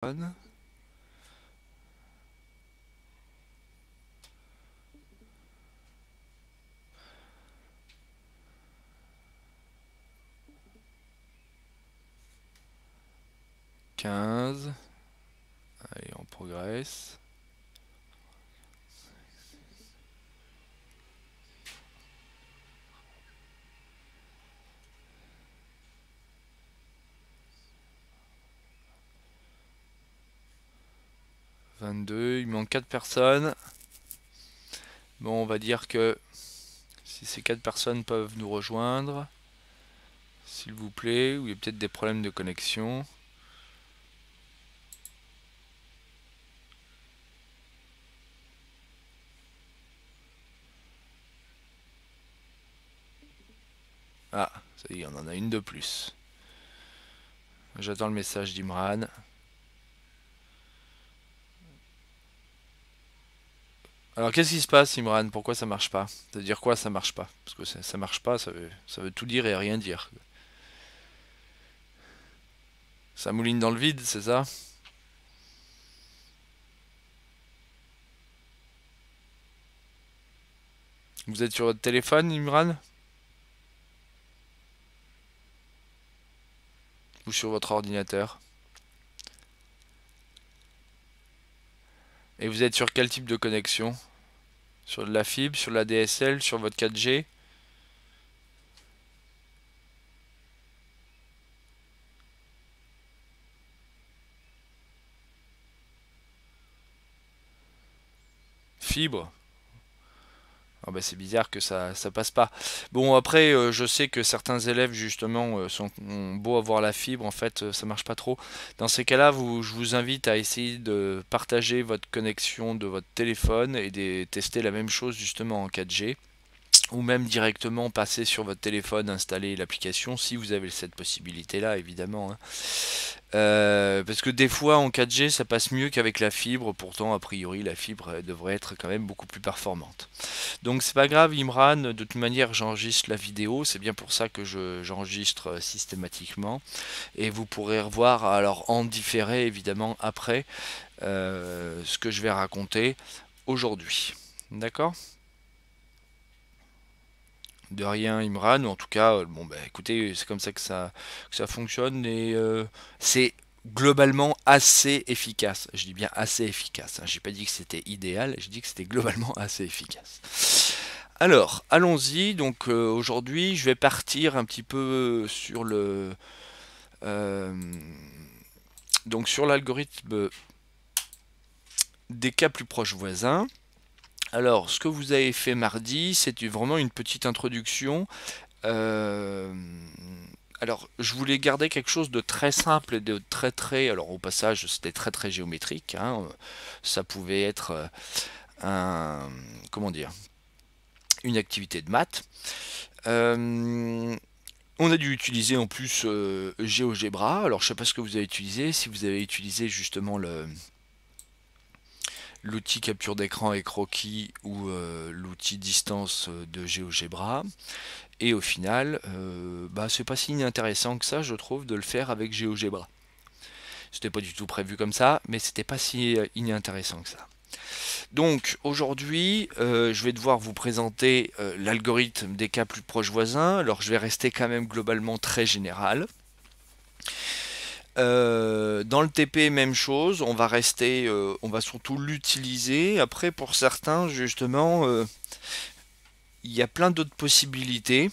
On. 15. Allez, on progresse. « 22, il manque 4 personnes. Bon, on va dire que si ces 4 personnes peuvent nous rejoindre, s'il vous plaît, ou il y a peut-être des problèmes de connexion. Ah, ça y est, on en a une de plus. J'attends le message d'Imran. Alors qu'est-ce qui se passe, Imran? Pourquoi ça marche pas? Ça veut dire quoi, ça marche pas? Parce que ça marche pas, ça veut tout dire et rien dire. Ça mouline dans le vide, c'est ça? Vous êtes sur votre téléphone, Imran? Ou sur votre ordinateur? Et vous êtes sur quel type de connexion? Sur de la fibre, sur la DSL, sur votre 4G? Fibre? Ah bah c'est bizarre que ça passe pas. Bon après je sais que certains élèves justement ont beau avoir la fibre en fait ça marche pas trop. Dans ces cas-là je vous invite à essayer de partager votre connexion de votre téléphone et de tester la même chose justement en 4G. Ou même directement passer sur votre téléphone, installer l'application si vous avez cette possibilité là évidemment, hein. Parce que des fois en 4G ça passe mieux qu'avec la fibre, pourtant a priori la fibre devrait être quand même beaucoup plus performante. Donc c'est pas grave Imran, de toute manière j'enregistre la vidéo, c'est bien pour ça que j'enregistre systématiquement. Et vous pourrez revoir alors en différé évidemment après ce que je vais raconter aujourd'hui. D'accord? De rien Imran, ou en tout cas, bon bah écoutez, c'est comme ça que ça fonctionne et c'est globalement assez efficace. Je dis bien assez efficace, hein. J'ai pas dit que c'était idéal, j'ai dit que c'était globalement assez efficace. Alors, allons-y. Donc aujourd'hui, je vais partir un petit peu sur le euh, donc sur l'algorithme des cas plus proches voisins. Alors, ce que vous avez fait mardi, c'était vraiment une petite introduction. Euh, alors, je voulais garder quelque chose de très simple et de très. Alors, au passage, c'était très géométrique, hein. Ça pouvait être un. Comment dire? Une activité de maths. Euh, on a dû utiliser en plus GeoGebra. Alors, je ne sais pas ce que vous avez utilisé. Si vous avez utilisé justement l'outil capture d'écran et croquis ou l'outil distance de GeoGebra. Et au final, bah, c'est pas si inintéressant que ça, je trouve, de le faire avec GeoGebra. C'était pas du tout prévu comme ça, mais c'était pas si inintéressant que ça. Donc aujourd'hui, je vais devoir vous présenter l'algorithme des cas plus proches voisins. Alors je vais rester quand même globalement très général. Dans le TP, même chose, on va rester, on va surtout l'utiliser. Après, pour certains, justement, il y a plein d'autres possibilités.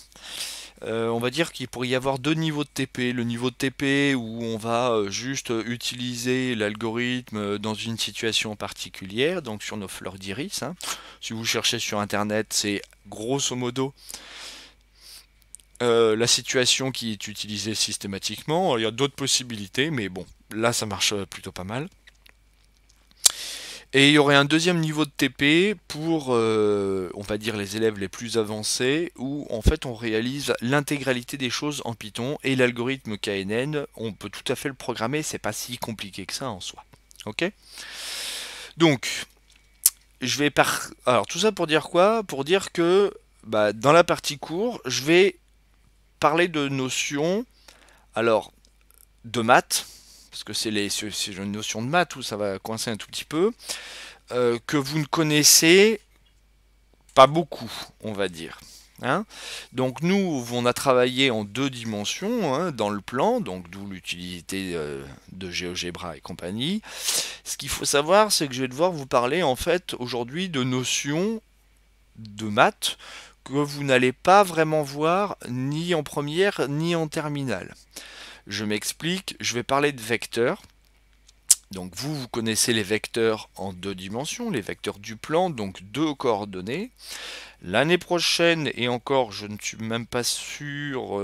On va dire qu'il pourrait y avoir deux niveaux de TP. Le niveau de TP où on va juste utiliser l'algorithme dans une situation particulière, donc sur nos fleurs d'iris, hein. Si vous cherchez sur internet, c'est grosso modo la situation qui est utilisée systématiquement. Il y a d'autres possibilités, mais bon, là ça marche plutôt pas mal. Et il y aurait un deuxième niveau de TP pour, on va dire, les élèves les plus avancés, où en fait on réalise l'intégralité des choses en Python, et l'algorithme KNN, on peut tout à fait le programmer, c'est pas si compliqué que ça en soi. Ok? Donc, je vais par... Alors tout ça pour dire quoi? Pour dire que bah, dans la partie cours, je vais parler de notions, alors de maths, parce que c'est une notion de maths où ça va coincer un tout petit peu, que vous ne connaissez pas beaucoup, on va dire. Hein. Donc nous, on a travaillé en deux dimensions hein, dans le plan, donc d'où l'utilité de GeoGebra et compagnie. Ce qu'il faut savoir, c'est que je vais devoir vous parler en fait aujourd'hui de notions de maths que vous n'allez pas vraiment voir ni en première ni en terminale. Je m'explique, je vais parler de vecteurs. Donc vous connaissez les vecteurs en deux dimensions, les vecteurs du plan, donc deux coordonnées. L'année prochaine, et encore je ne suis même pas sûr,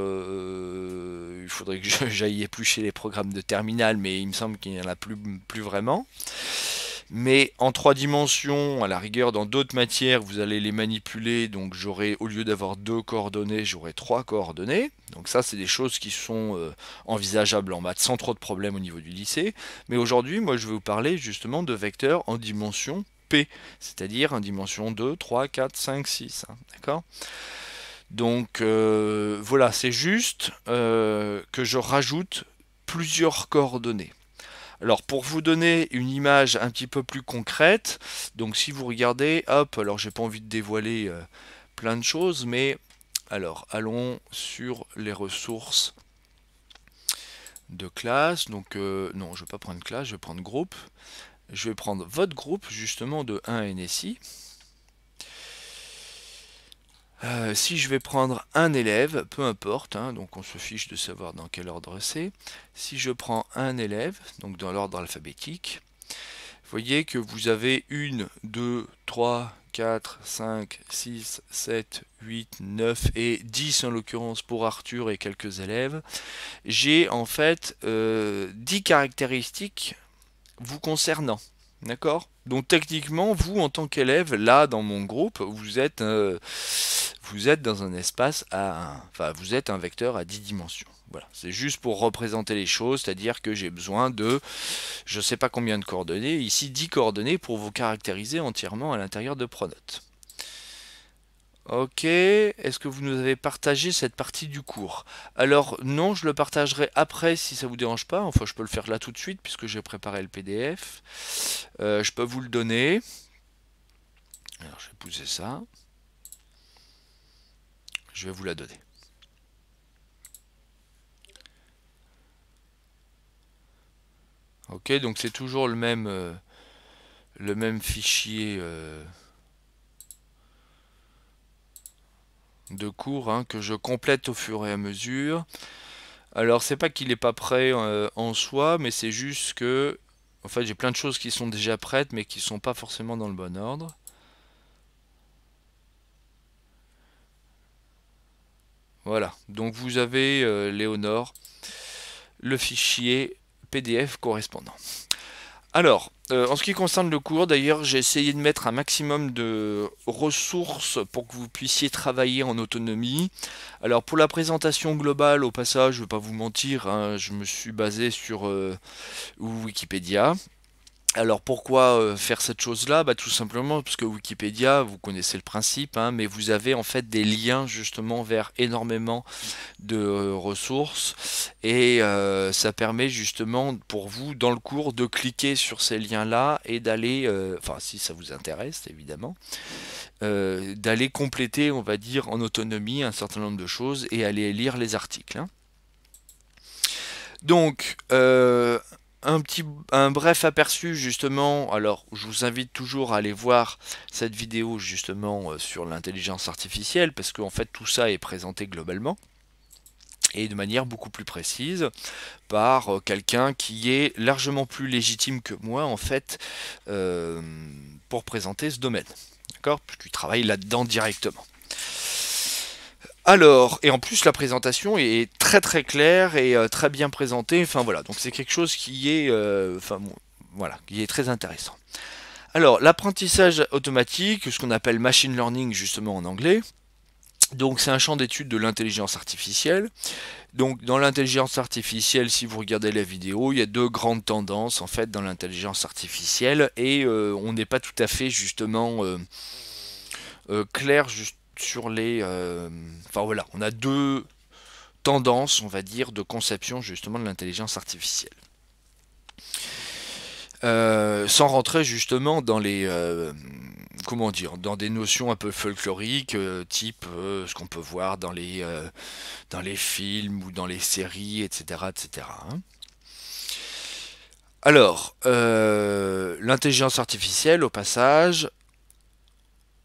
il faudrait que j'aille éplucher les programmes de terminale, mais il me semble qu'il n'y en a plus vraiment. Mais en trois dimensions, à la rigueur, dans d'autres matières, vous allez les manipuler. Donc j'aurai, au lieu d'avoir deux coordonnées, j'aurai trois coordonnées. Donc ça, c'est des choses qui sont envisageables en maths sans trop de problèmes au niveau du lycée. Mais aujourd'hui, moi, je vais vous parler justement de vecteurs en dimension P, c'est-à-dire en dimension 2, 3, 4, 5, 6. Hein, d'accord ? Donc voilà, c'est juste que je rajoute plusieurs coordonnées. Alors pour vous donner une image un petit peu plus concrète, donc si vous regardez, hop, alors j'ai pas envie de dévoiler plein de choses, mais alors allons sur les ressources de classe. Donc non, je vais pas prendre classe, je vais prendre groupe. Je vais prendre votre groupe justement de 1 NSI. Si je vais prendre un élève, peu importe, hein, donc on se fiche de savoir dans quel ordre c'est. Si je prends un élève, donc dans l'ordre alphabétique, vous voyez que vous avez 1, 2, 3, 4, 5, 6, 7, 8, 9 et 10 en l'occurrence pour Arthur et quelques élèves. J'ai en fait 10 caractéristiques vous concernant. D'accord? Donc techniquement, vous en tant qu'élève, là dans mon groupe, vous êtes dans un espace enfin vous êtes un vecteur à 10 dimensions. Voilà, c'est juste pour représenter les choses, c'est-à-dire que j'ai besoin de je ne sais pas combien de coordonnées, ici 10 coordonnées pour vous caractériser entièrement à l'intérieur de Pronote. Ok, est-ce que vous nous avez partagé cette partie du cours? Alors non, je le partagerai après si ça vous dérange pas, enfin je peux le faire là tout de suite puisque j'ai préparé le PDF. Je peux vous le donner. Alors je vais pousser ça. Je vais vous la donner. Ok, donc c'est toujours le même fichier de cours hein, que je complète au fur et à mesure. Alors c'est pas qu'il n'est pas prêt en soi, mais c'est juste que en fait j'ai plein de choses qui sont déjà prêtes mais qui sont pas forcément dans le bon ordre. Voilà, donc vous avez Léonore, le fichier PDF correspondant. Alors, en ce qui concerne le cours, d'ailleurs, j'ai essayé de mettre un maximum de ressources pour que vous puissiez travailler en autonomie. Alors, pour la présentation globale, au passage, je ne vais pas vous mentir, hein, je me suis basé sur Wikipédia. Alors pourquoi faire cette chose-là? Tout simplement parce que Wikipédia, vous connaissez le principe, hein, mais vous avez en fait des liens justement vers énormément de ressources et ça permet justement pour vous dans le cours de cliquer sur ces liens-là et d'aller, enfin si ça vous intéresse évidemment, d'aller compléter, on va dire, en autonomie un certain nombre de choses et aller lire les articles. Hein. Donc, un bref aperçu justement, alors je vous invite toujours à aller voir cette vidéo justement sur l'intelligence artificielle parce qu'en fait tout ça est présenté globalement et de manière beaucoup plus précise par quelqu'un qui est largement plus légitime que moi en fait pour présenter ce domaine, d'accord, puisqu'il travaille là-dedans directement. Alors, et en plus la présentation est très très claire et très bien présentée, enfin voilà, donc c'est quelque chose qui est, voilà, qui est très intéressant. Alors, l'apprentissage automatique, ce qu'on appelle machine learning justement en anglais, donc c'est un champ d'étude de l'intelligence artificielle. Donc dans l'intelligence artificielle, si vous regardez la vidéo, il y a deux grandes tendances en fait dans l'intelligence artificielle et on n'est pas tout à fait justement clair sur les... Enfin voilà, on a deux tendances, on va dire, de conception justement de l'intelligence artificielle. Sans rentrer justement dans les comment dire, dans des notions un peu folkloriques, type ce qu'on peut voir dans les films ou dans les séries, etc., etc. Hein. Alors, l'intelligence artificielle, au passage,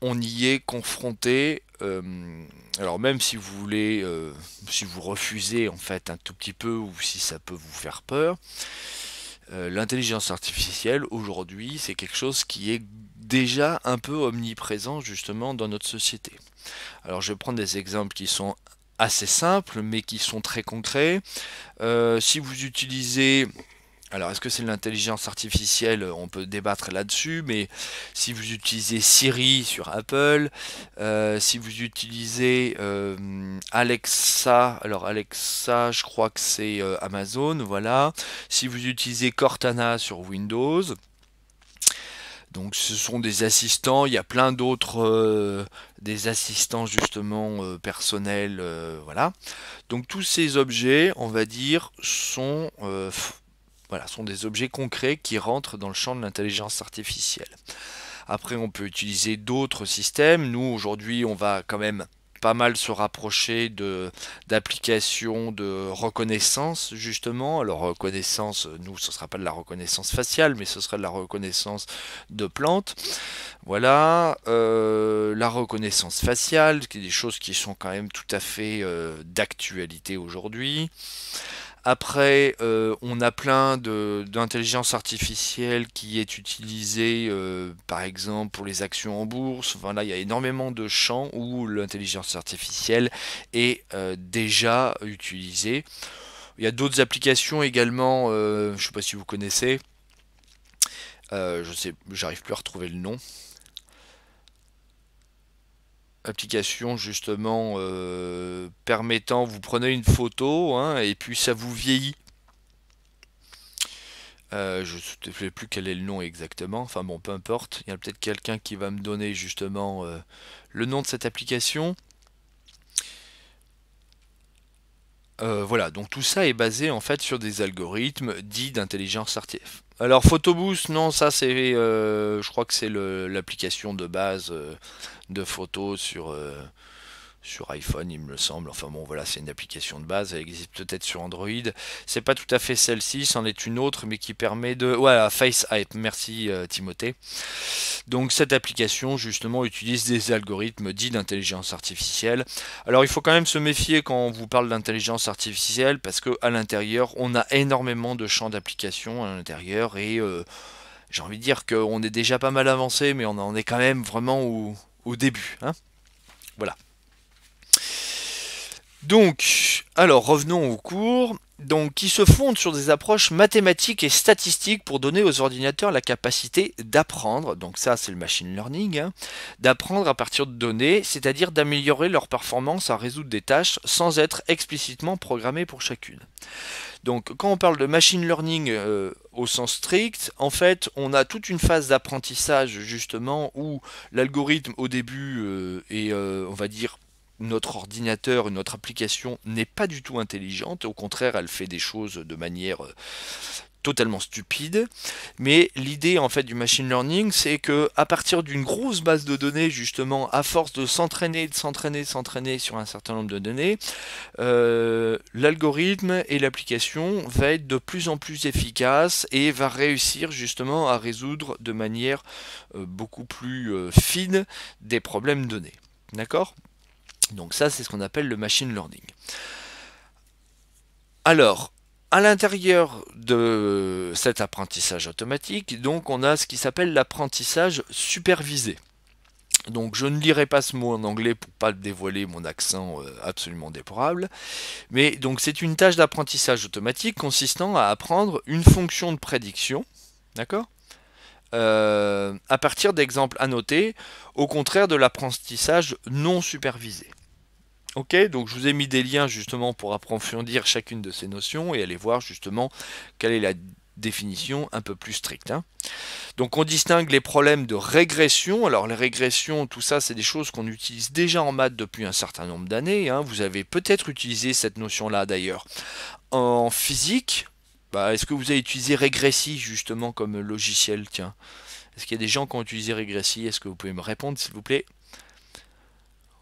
on y est confronté. Alors même si vous voulez, si vous refusez en fait un tout petit peu ou si ça peut vous faire peur, l'intelligence artificielle aujourd'hui c'est quelque chose qui est déjà un peu omniprésent justement dans notre société. Alors je vais prendre des exemples qui sont assez simples mais qui sont très concrets. Si vous utilisez alors, est-ce que c'est l'intelligence artificielle? On peut débattre là-dessus, mais si vous utilisez Siri sur Apple, si vous utilisez Alexa, alors Alexa, je crois que c'est Amazon, voilà. Si vous utilisez Cortana sur Windows, donc ce sont des assistants, il y a plein d'autres des assistants justement personnels, voilà. Donc tous ces objets, on va dire, sont voilà, sont des objets concrets qui rentrent dans le champ de l'intelligence artificielle. Après, on peut utiliser d'autres systèmes. Nous, aujourd'hui, on va quand même pas mal se rapprocher de d'applications de reconnaissance justement. Alors reconnaissance, nous ce sera pas de la reconnaissance faciale, mais ce sera de la reconnaissance de plantes. Voilà, la reconnaissance faciale, qui est des choses qui sont quand même tout à fait d'actualité aujourd'hui. Après, on a plein d'intelligence artificielle qui est utilisée, par exemple, pour les actions en bourse. Enfin, là, il y a énormément de champs où l'intelligence artificielle est déjà utilisée. Il y a d'autres applications également, je ne sais pas si vous connaissez, je sais, j'arrive plus à retrouver le nom. Application justement permettant, vous prenez une photo hein, et puis ça vous vieillit. Je ne sais plus quel est le nom exactement, enfin bon peu importe, il y a peut-être quelqu'un qui va me donner justement le nom de cette application. Voilà, donc tout ça est basé en fait sur des algorithmes dits d'intelligence artificielle. Alors Photoboost, non, ça c'est, je crois que c'est l'application de base de photos sur iPhone, il me semble. Enfin bon, voilà, c'est une application de base. Elle existe peut-être sur Android. C'est pas tout à fait celle-ci, c'en est une autre, mais qui permet de. Voilà, FaceApp. Merci Timothée. Donc cette application justement utilise des algorithmes dits d'intelligence artificielle. Alors il faut quand même se méfier quand on vous parle d'intelligence artificielle parce que à l'intérieur, on a énormément de champs d'application à l'intérieur et j'ai envie de dire qu'on est déjà pas mal avancé, mais on en est quand même vraiment au début. Hein, voilà. Donc, alors revenons au cours. Donc, qui se fonde sur des approches mathématiques et statistiques pour donner aux ordinateurs la capacité d'apprendre. Donc ça, c'est le machine learning, hein, d'apprendre à partir de données, c'est-à-dire d'améliorer leur performance à résoudre des tâches sans être explicitement programmé pour chacune. Donc, quand on parle de machine learning au sens strict, en fait, on a toute une phase d'apprentissage justement où l'algorithme au début est, on va dire, notre ordinateur, notre application n'est pas du tout intelligente, au contraire elle fait des choses de manière totalement stupide, mais l'idée en fait du machine learning c'est que à partir d'une grosse base de données justement à force de s'entraîner sur un certain nombre de données, l'algorithme et l'application va être de plus en plus efficace et va réussir justement à résoudre de manière beaucoup plus fine des problèmes donnés. D'accord ? Donc ça, c'est ce qu'on appelle le machine learning. Alors, à l'intérieur de cet apprentissage automatique, donc on a ce qui s'appelle l'apprentissage supervisé. Donc je ne lirai pas ce mot en anglais pour pas dévoiler mon accent absolument déplorable, mais donc c'est une tâche d'apprentissage automatique consistant à apprendre une fonction de prédiction, d'accord, à partir d'exemples annotés, au contraire de l'apprentissage non supervisé. Ok, donc je vous ai mis des liens justement pour approfondir chacune de ces notions et aller voir justement quelle est la définition un peu plus stricte. Hein. Donc on distingue les problèmes de régression. Alors les régressions, tout ça, c'est des choses qu'on utilise déjà en maths depuis un certain nombre d'années. Hein. Vous avez peut-être utilisé cette notion-là d'ailleurs en physique. Bah, est-ce que vous avez utilisé Regressi justement comme logiciel? Tiens, est-ce qu'il y a des gens qui ont utilisé Regressi? Est-ce que vous pouvez me répondre s'il vous plaît?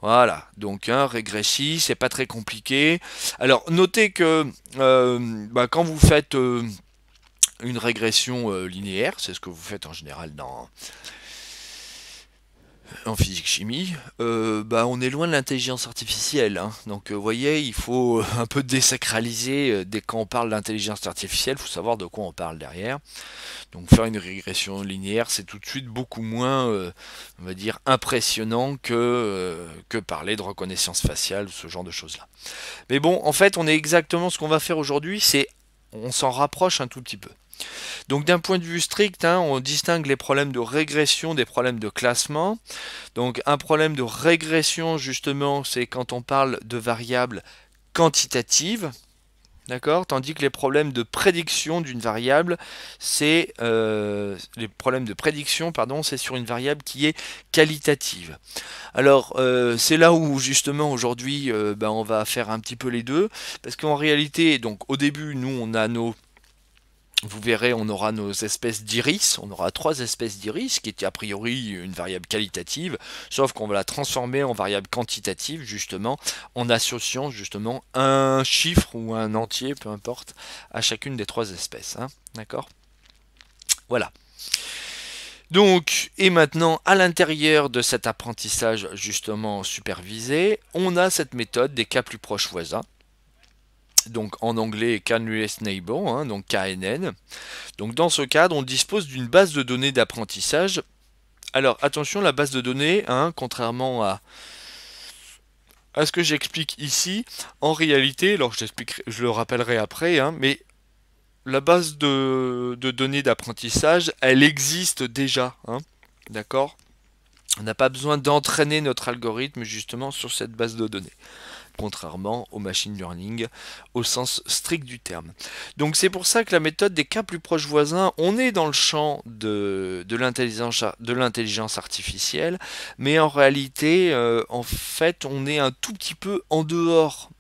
Voilà, donc un Regressi, c'est pas très compliqué. Alors notez que bah, quand vous faites une régression linéaire, c'est ce que vous faites en général en physique-chimie, bah, on est loin de l'intelligence artificielle, hein. Donc vous voyez, il faut un peu désacraliser dès qu'on parle d'intelligence artificielle, il faut savoir de quoi on parle derrière. Donc faire une régression linéaire, c'est tout de suite beaucoup moins, on va dire, impressionnant que parler de reconnaissance faciale ou ce genre de choses-là. Mais bon, en fait, on est exactement ce qu'on va faire aujourd'hui, c'est on s'en rapproche un tout petit peu. Donc d'un point de vue strict, hein, on distingue les problèmes de régression des problèmes de classement. Donc un problème de régression, justement, c'est quand on parle de variables quantitatives. D'accord. Tandis que les problèmes de prédiction d'une variable, c'est les problèmes de prédiction, pardon, c'est sur une variable qui est qualitative. Alors c'est là où justement aujourd'hui, ben, on va faire un petit peu les deux, parce qu'en réalité, donc au début, nous on a nos vous verrez, on aura nos espèces d'iris, on aura trois espèces d'iris, qui est a priori une variable qualitative, sauf qu'on va la transformer en variable quantitative, justement, en associant justement un chiffre ou un entier, peu importe, à chacune des trois espèces, hein. D'accord? Voilà. Donc, et maintenant, à l'intérieur de cet apprentissage justement supervisé, on a cette méthode des cas plus proches voisins, donc en anglais Can-Nearest Neighbor, hein, donc KNN. Donc dans ce cadre, on dispose d'une base de données d'apprentissage. Alors attention, la base de données, hein, contrairement à ce que j'explique ici, en réalité, alors je le rappellerai après, hein, mais la base de données d'apprentissage, elle existe déjà, hein, d'accord? On n'a pas besoin d'entraîner notre algorithme justement sur cette base de données, contrairement au machine learning au sens strict du terme. Donc c'est pour ça que la méthode des cas plus proches voisins, on est dans le champ de l'intelligence artificielle, mais en réalité, en fait, on est un tout petit peu en dehors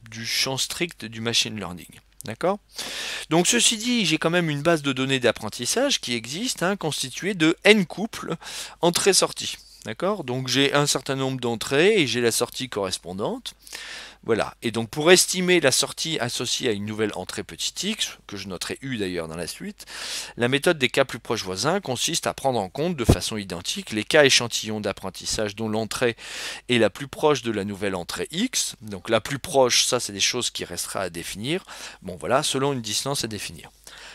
du champ strict du machine learning. D'accord? Donc ceci dit, j'ai quand même une base de données d'apprentissage qui existe, hein, constituée de n couples entrées-sorties. D'accord? Donc j'ai un certain nombre d'entrées et j'ai la sortie correspondante. Voilà. Et donc pour estimer la sortie associée à une nouvelle entrée petit x, que je noterai U d'ailleurs dans la suite, la méthode des cas plus proches voisins consiste à prendre en compte de façon identique les cas échantillons d'apprentissage dont l'entrée est la plus proche de la nouvelle entrée x. Donc la plus proche, ça c'est des choses qui restera à définir. Bon voilà, selon une distance à définir.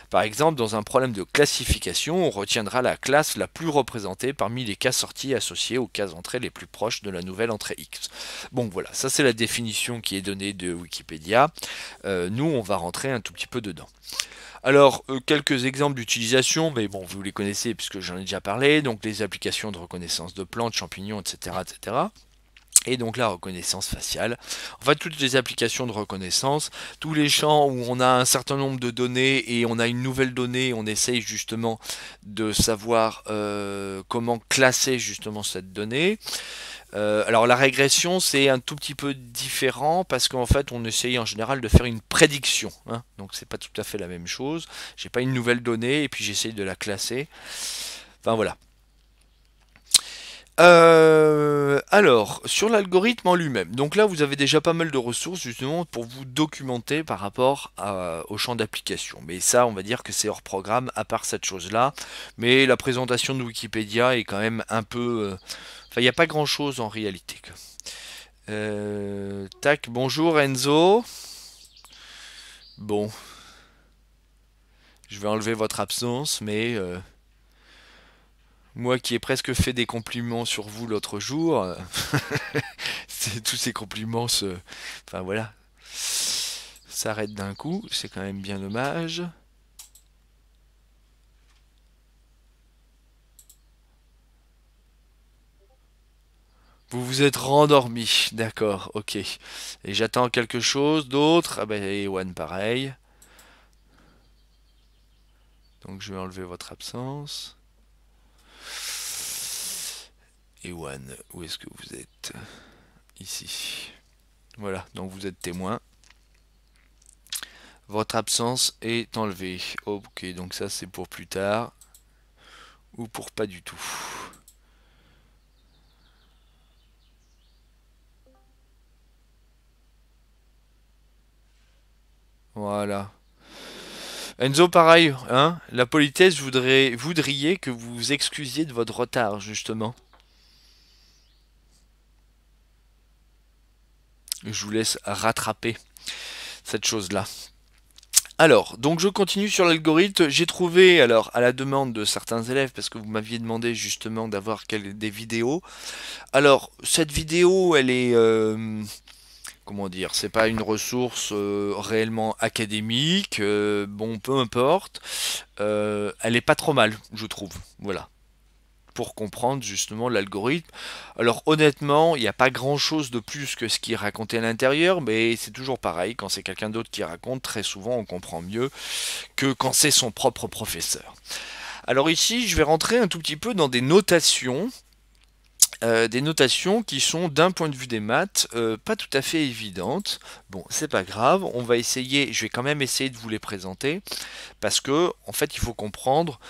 Par exemple, dans un problème de classification, on retiendra la classe la plus représentée parmi les cas sortis associés aux cas entrées les plus proches de la nouvelle entrée X. Bon voilà, ça c'est la définition qui est donnée de Wikipédia. Nous, on va rentrer un tout petit peu dedans. Alors, quelques exemples d'utilisation, mais bon, vous les connaissez puisque j'en ai déjà parlé, donc les applications de reconnaissance de plantes, champignons, etc., etc. Et donc la reconnaissance faciale. En fait, toutes les applications de reconnaissance, tous les champs où on a un certain nombre de données et on a une nouvelle donnée, on essaye justement de savoir comment classer justement cette donnée. Alors la régression, c'est un tout petit peu différent parce qu'en fait, on essaye en général de faire une prédiction, hein. Donc c'est pas tout à fait la même chose. J'ai pas une nouvelle donnée et puis j'essaye de la classer. Enfin voilà. Alors, sur l'algorithme en lui-même, donc là vous avez déjà pas mal de ressources justement pour vous documenter par rapport au champ d'application. Mais ça, on va dire que c'est hors programme à part cette chose-là. Mais la présentation de Wikipédia est quand même un peu... Enfin, il n'y a pas grand-chose en réalité. Tac, bonjour Enzo. Bon, je vais enlever votre absence, mais... moi qui ai presque fait des compliments sur vous l'autre jour, tous ces compliments se... Enfin voilà, s'arrêtent d'un coup, c'est quand même bien dommage. Vous vous êtes rendormi, d'accord, ok. Et j'attends quelque chose d'autre. Ah ben, et One pareil. Donc je vais enlever votre absence. Et One, où est-ce que vous êtes? Ici. Voilà, donc vous êtes témoin. Votre absence est enlevée. Ok, donc ça c'est pour plus tard ou pour pas du tout. Voilà. Enzo, pareil, hein? La politesse voudriez que vous vous excusiez de votre retard, justement. Je vous laisse rattraper cette chose-là. Alors, donc je continue sur l'algorithme. J'ai trouvé, alors, à la demande de certains élèves, parce que vous m'aviez demandé justement d'avoir des vidéos. Alors, cette vidéo, elle est, comment dire, c'est pas une ressource réellement académique. Bon, peu importe. Elle est pas trop mal, je trouve. Voilà. Pour comprendre justement l'algorithme. Alors honnêtement, il n'y a pas grand-chose de plus que ce qui est raconté à l'intérieur, mais c'est toujours pareil, quand c'est quelqu'un d'autre qui raconte, très souvent on comprend mieux que quand c'est son propre professeur. Alors ici, je vais rentrer un tout petit peu dans des notations qui sont d'un point de vue des maths pas tout à fait évidentes. Bon, c'est pas grave, on va essayer, je vais quand même essayer de vous les présenter parce que en fait il faut comprendre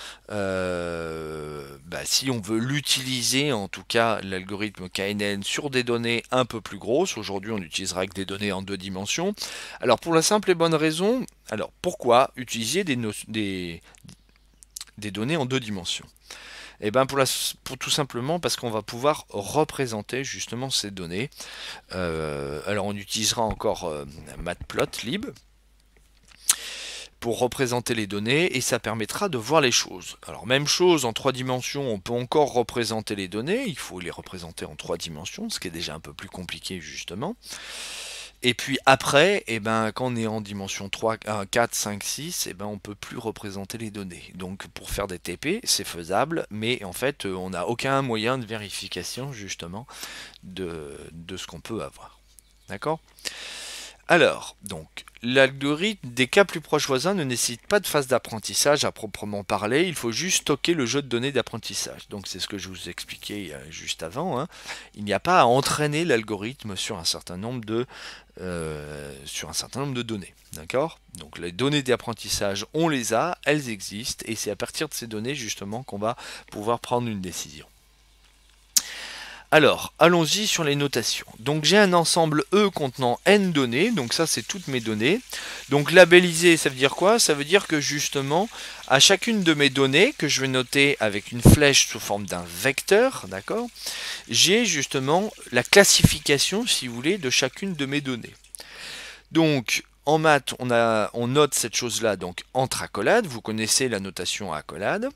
si on veut l'utiliser, en tout cas l'algorithme KNN sur des données un peu plus grosses. Aujourd'hui on n'utilisera que des données en deux dimensions. Alors pour la simple et bonne raison, alors pourquoi utiliser des données en deux dimensions? Et bien pour tout simplement parce qu'on va pouvoir représenter justement ces données. Alors on utilisera encore Matplotlib pour représenter les données et ça permettra de voir les choses. Alors même chose en trois dimensions, on peut encore représenter les données, il faut les représenter en trois dimensions, ce qui est déjà un peu plus compliqué justement. Et puis après, quand on est en dimension 3, 4, 5, 6, on peut plus représenter les données. Donc pour faire des TP, c'est faisable, mais en fait, on n'a aucun moyen de vérification justement de ce qu'on peut avoir. D'accord? Alors, donc, l'algorithme des cas plus proches voisins ne nécessite pas de phase d'apprentissage à proprement parler, il faut juste stocker le jeu de données d'apprentissage. Donc c'est ce que je vous expliquais juste avant, hein. Il n'y a pas à entraîner l'algorithme sur un certain nombre de données. D'accord? Donc les données d'apprentissage, on les a, elles existent, et c'est à partir de ces données justement qu'on va pouvoir prendre une décision. Alors, allons-y sur les notations. Donc j'ai un ensemble E contenant n données, donc ça c'est toutes mes données. Donc labellisé, ça veut dire quoi? Ça veut dire que justement, à chacune de mes données, que je vais noter avec une flèche sous forme d'un vecteur, d'accord, j'ai justement la classification, si vous voulez, de chacune de mes données. Donc, en maths, on note cette chose-là donc entre accolades, vous connaissez la notation à accolade.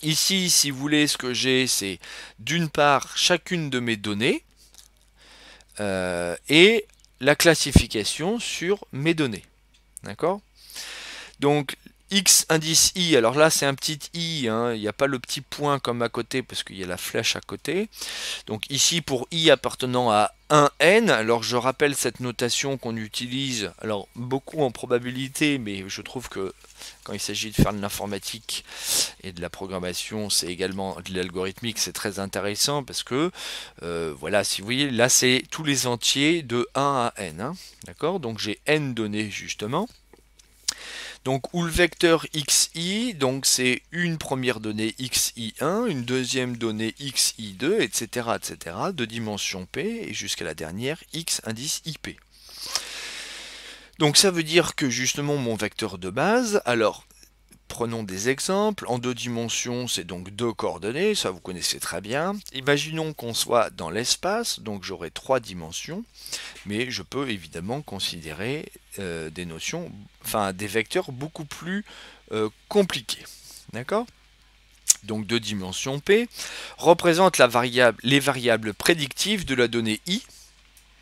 Ici, si vous voulez, ce que j'ai, c'est d'une part chacune de mes données et la classification sur mes données. D'accord? Donc, X indice I, alors là c'est un petit I, hein, il n'y a pas le petit point comme à côté parce qu'il y a la flèche à côté. Donc ici pour I appartenant à 1n, alors je rappelle cette notation qu'on utilise, alors beaucoup en probabilité, mais je trouve que quand il s'agit de faire de l'informatique et de la programmation, c'est également de l'algorithmique, c'est très intéressant parce que, voilà, si vous voyez, là c'est tous les entiers de 1 à n, hein, d'accord? Donc j'ai n données justement. Donc où le vecteur xi, donc c'est une première donnée xi1, une deuxième donnée xi2, etc., etc., de dimension p, et jusqu'à la dernière x indice ip. Donc ça veut dire que justement mon vecteur de base, alors prenons des exemples, en deux dimensions c'est donc deux coordonnées, ça vous connaissez très bien. Imaginons qu'on soit dans l'espace, donc j'aurai trois dimensions, mais je peux évidemment considérer des notions, enfin des vecteurs beaucoup plus compliqués. D'accord? Donc deux dimensions P représentent les variables prédictives de la donnée I.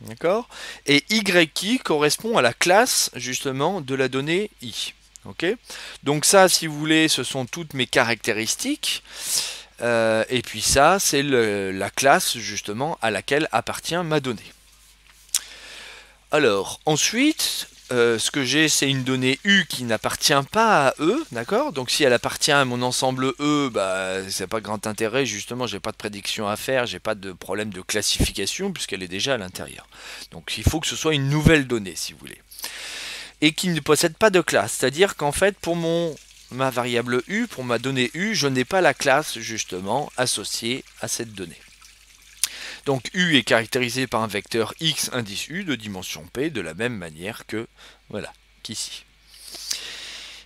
D'accord? Et YI correspond à la classe justement de la donnée I. Ok? Donc ça, si vous voulez, ce sont toutes mes caractéristiques. Et puis ça, c'est la classe justement à laquelle appartient ma donnée. Alors, ensuite, ce que j'ai, c'est une donnée U qui n'appartient pas à E, d'accord? Donc si elle appartient à mon ensemble E, bah, c'est pas grand intérêt, justement, j'ai pas de prédiction à faire, j'ai pas de problème de classification, puisqu'elle est déjà à l'intérieur. Donc il faut que ce soit une nouvelle donnée, si vous voulez. et qui ne possède pas de classe. C'est-à-dire qu'en fait, pour ma variable u, pour ma donnée u, je n'ai pas la classe justement associée à cette donnée. Donc u est caractérisé par un vecteur x indice u de dimension p, de la même manière que voilà, qu'ici.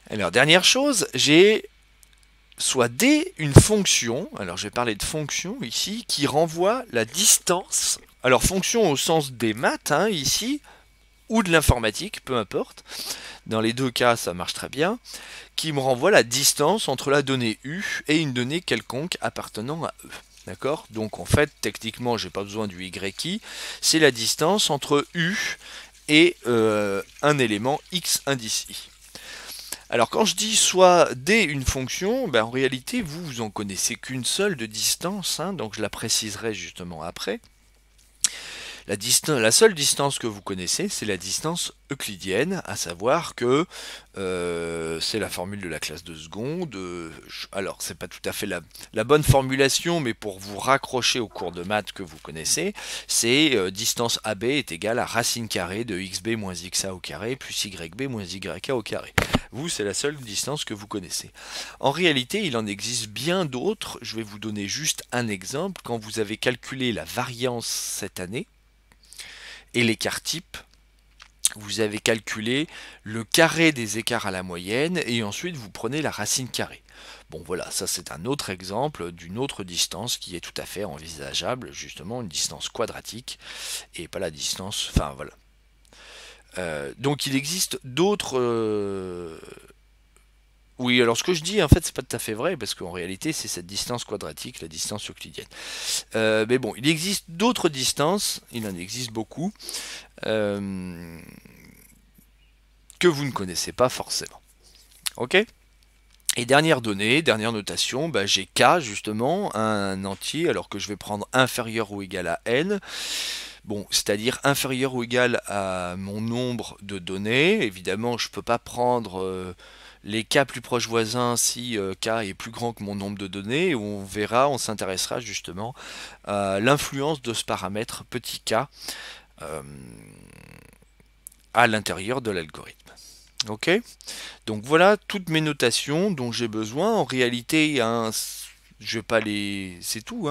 Alors dernière chose, j'ai soit d une fonction, alors je vais parler de fonction ici, qui renvoie la distance, alors fonction au sens des maths ici, ou de l'informatique, peu importe, dans les deux cas ça marche très bien, qui me renvoie la distance entre la donnée u et une donnée quelconque appartenant à e. D'accord? Donc en fait, techniquement, j'ai pas besoin du y, c'est la distance entre u et un élément x indice i. Alors quand je dis soit d une fonction, ben, en réalité vous en connaissez qu'une seule de distance, donc je la préciserai justement après. La seule distance que vous connaissez, c'est la distance euclidienne, à savoir que c'est la formule de la classe de seconde. Alors, c'est pas tout à fait la bonne formulation, mais pour vous raccrocher au cours de maths que vous connaissez, c'est distance AB est égale à racine carrée de xb moins xa au carré plus yb moins yk au carré. Vous, c'est la seule distance que vous connaissez. En réalité, il en existe bien d'autres. Je vais vous donner juste un exemple. Quand vous avez calculé la variance cette année, et l'écart type, vous avez calculé le carré des écarts à la moyenne et ensuite vous prenez la racine carrée. Bon voilà, ça c'est un autre exemple d'une autre distance qui est tout à fait envisageable, justement une distance quadratique et pas la distance, enfin voilà. Donc il existe d'autres... Oui, alors ce que je dis en fait c'est pas tout à fait vrai parce qu'en réalité c'est cette distance quadratique, la distance euclidienne. Mais bon, il existe d'autres distances, il en existe beaucoup, que vous ne connaissez pas forcément. Ok? Et dernière donnée, dernière notation, bah, j'ai k justement, un entier, alors que je vais prendre inférieur ou égal à n. Bon, c'est-à-dire inférieur ou égal à mon nombre de données. Évidemment, je ne peux pas prendre les k plus proches voisins si k est plus grand que mon nombre de données. On verra, on s'intéressera justement à l'influence de ce paramètre petit k à l'intérieur de l'algorithme. Ok? Donc voilà toutes mes notations dont j'ai besoin. En réalité, je vais pas aller, c'est tout,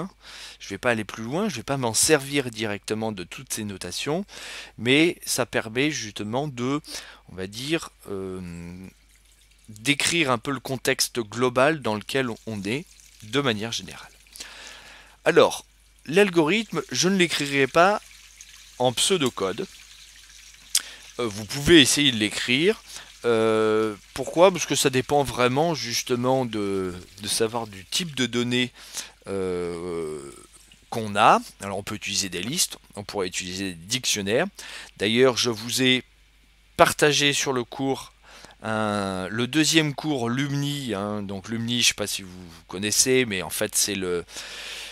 je vais pas aller plus loin, je vais pas m'en servir directement de toutes ces notations, mais ça permet justement de, on va dire, décrire un peu le contexte global dans lequel on est de manière générale. Alors, l'algorithme, je ne l'écrirai pas en pseudocode. Vous pouvez essayer de l'écrire. Pourquoi? Parce que ça dépend vraiment justement de savoir du type de données qu'on a. Alors on peut utiliser des listes, on pourrait utiliser des dictionnaires. D'ailleurs, je vous ai partagé sur le cours le deuxième cours Lumni. Donc Lumni, je ne sais pas si vous connaissez, mais en fait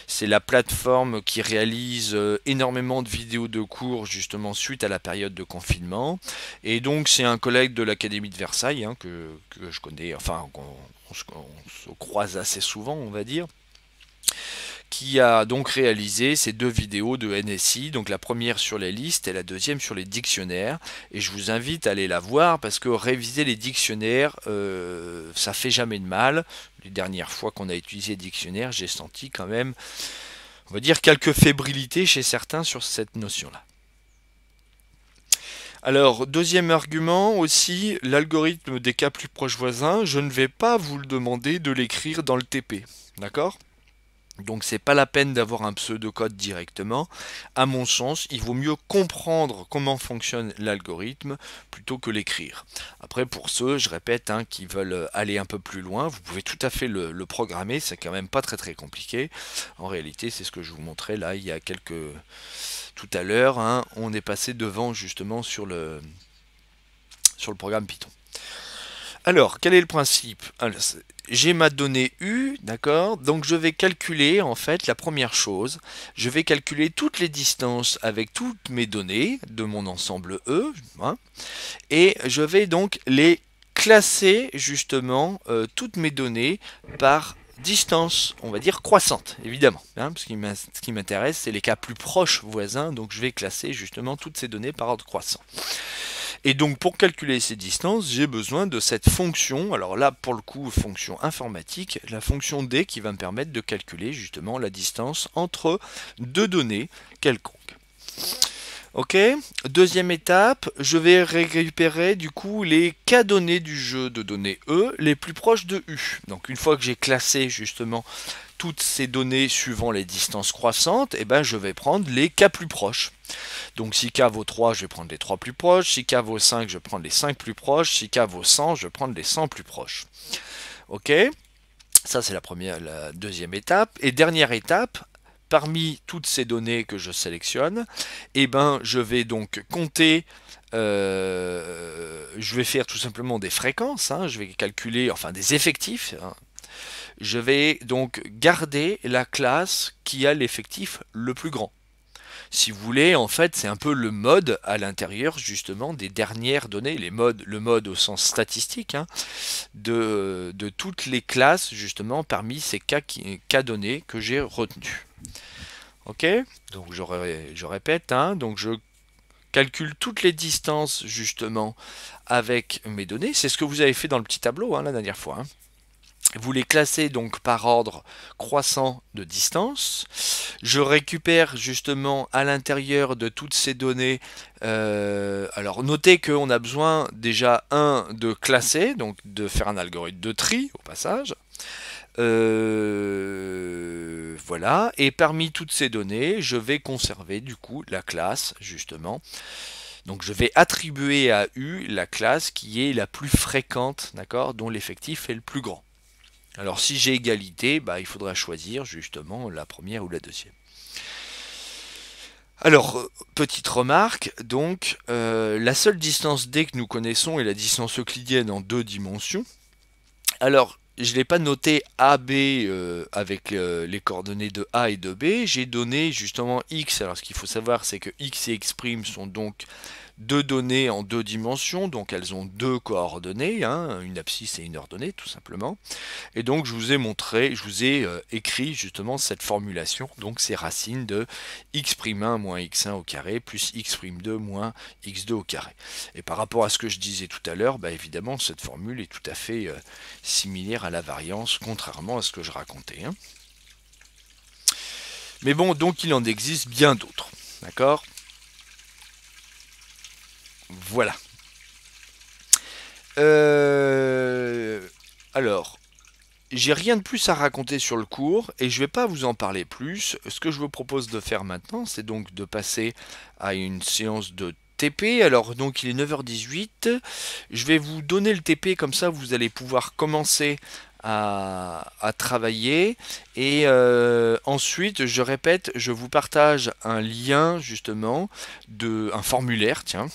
c'est la plateforme qui réalise énormément de vidéos de cours justement suite à la période de confinement. Et donc c'est un collègue de l'Académie de Versailles que je connais, enfin on se croise assez souvent on va dire, qui a donc réalisé ces deux vidéos de NSI, donc la première sur les listes et la deuxième sur les dictionnaires. Et je vous invite à aller la voir parce que réviser les dictionnaires, ça fait jamais de mal. Les dernières fois qu'on a utilisé les dictionnaires, j'ai senti quand même, on va dire, quelques fébrilités chez certains sur cette notion-là. Alors, deuxième argument aussi, l'algorithme des cas plus proches voisins, je ne vais pas vous le demander de l'écrire dans le TP. D'accord ? Donc c'est pas la peine d'avoir un pseudocode directement. À mon sens, il vaut mieux comprendre comment fonctionne l'algorithme plutôt que l'écrire. Après pour ceux, je répète, qui veulent aller un peu plus loin, vous pouvez tout à fait le programmer, c'est quand même pas très compliqué. En réalité, c'est ce que je vous montrais là il y a tout à l'heure, on est passé devant justement sur le programme Python. Alors, quel est le principe? J'ai ma donnée U, d'accord? Donc je vais calculer, en fait, la première chose, je vais calculer toutes les distances avec toutes mes données de mon ensemble E, et je vais donc les classer, justement, toutes mes données par distance, on va dire croissante, évidemment. Parce que ce qui m'intéresse, c'est les cas plus proches voisins, donc je vais classer justement toutes ces données par ordre croissant. Et donc pour calculer ces distances, j'ai besoin de cette fonction, alors là pour le coup fonction informatique, la fonction D qui va me permettre de calculer justement la distance entre deux données quelconques. Ok, deuxième étape, je vais récupérer du coup les k-données du jeu de données E les plus proches de U. Donc une fois que j'ai classé justement toutes ces données suivant les distances croissantes, et ben je vais prendre les k plus proches. Donc si k vaut 3, je vais prendre les 3 plus proches, si k vaut 5, je vais prendre les 5 plus proches, si k vaut 100, je vais prendre les 100 plus proches. Ok, ça c'est la deuxième étape. Et dernière étape, parmi toutes ces données que je sélectionne, eh ben, je vais donc compter, je vais faire tout simplement des fréquences, hein, je vais calculer, enfin des effectifs, hein. Je vais donc garder la classe qui a l'effectif le plus grand. Si vous voulez, en fait, c'est un peu le mode à l'intérieur justement des dernières données, le mode au sens statistique, hein, de toutes les classes justement parmi ces cas données que j'ai retenues. Ok, donc je répète, hein, donc je calcule toutes les distances justement avec mes données. C'est ce que vous avez fait dans le petit tableau, hein, la dernière fois, hein. Vous les classez donc par ordre croissant de distance. Je récupère justement à l'intérieur de toutes ces données. Alors notez qu'on a besoin déjà de classer, donc de faire un algorithme de tri au passage. Voilà, et parmi toutes ces données, je vais conserver du coup la classe justement. Donc je vais attribuer à U la classe qui est la plus fréquente, d'accord, dont l'effectif est le plus grand. Alors si j'ai égalité, bah, il faudra choisir justement la première ou la deuxième. Alors, petite remarque, donc, la seule distance D que nous connaissons est la distance euclidienne en deux dimensions. Alors, je ne l'ai pas noté AB avec les coordonnées de A et de B, j'ai donné justement X. Alors ce qu'il faut savoir, c'est que X et X' sont donc deux données en deux dimensions, donc elles ont deux coordonnées, hein, une abscisse et une ordonnée tout simplement. Et donc je vous ai montré, je vous ai écrit justement cette formulation, donc c'est racine de x'1 moins x1 au carré plus x'2 moins x2 au carré. Et par rapport à ce que je disais tout à l'heure, bah évidemment cette formule est tout à fait similaire à la variance, contrairement à ce que je racontais, hein. Mais bon, donc il en existe bien d'autres, d'accord? Voilà. Alors, j'ai rien de plus à raconter sur le cours et je ne vais pas vous en parler plus. Ce que je vous propose de faire maintenant, c'est donc de passer à une séance de TP. Alors donc il est 9h18. Je vais vous donner le TP, comme ça vous allez pouvoir commencer à travailler. Et ensuite, je répète, je vous partage un lien justement, un formulaire, tiens.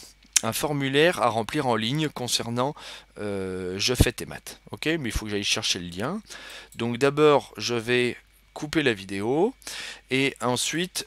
Un formulaire à remplir en ligne concernant Je fais tes maths. Ok, mais il faut que j'aille chercher le lien. Donc d'abord, je vais couper la vidéo et ensuite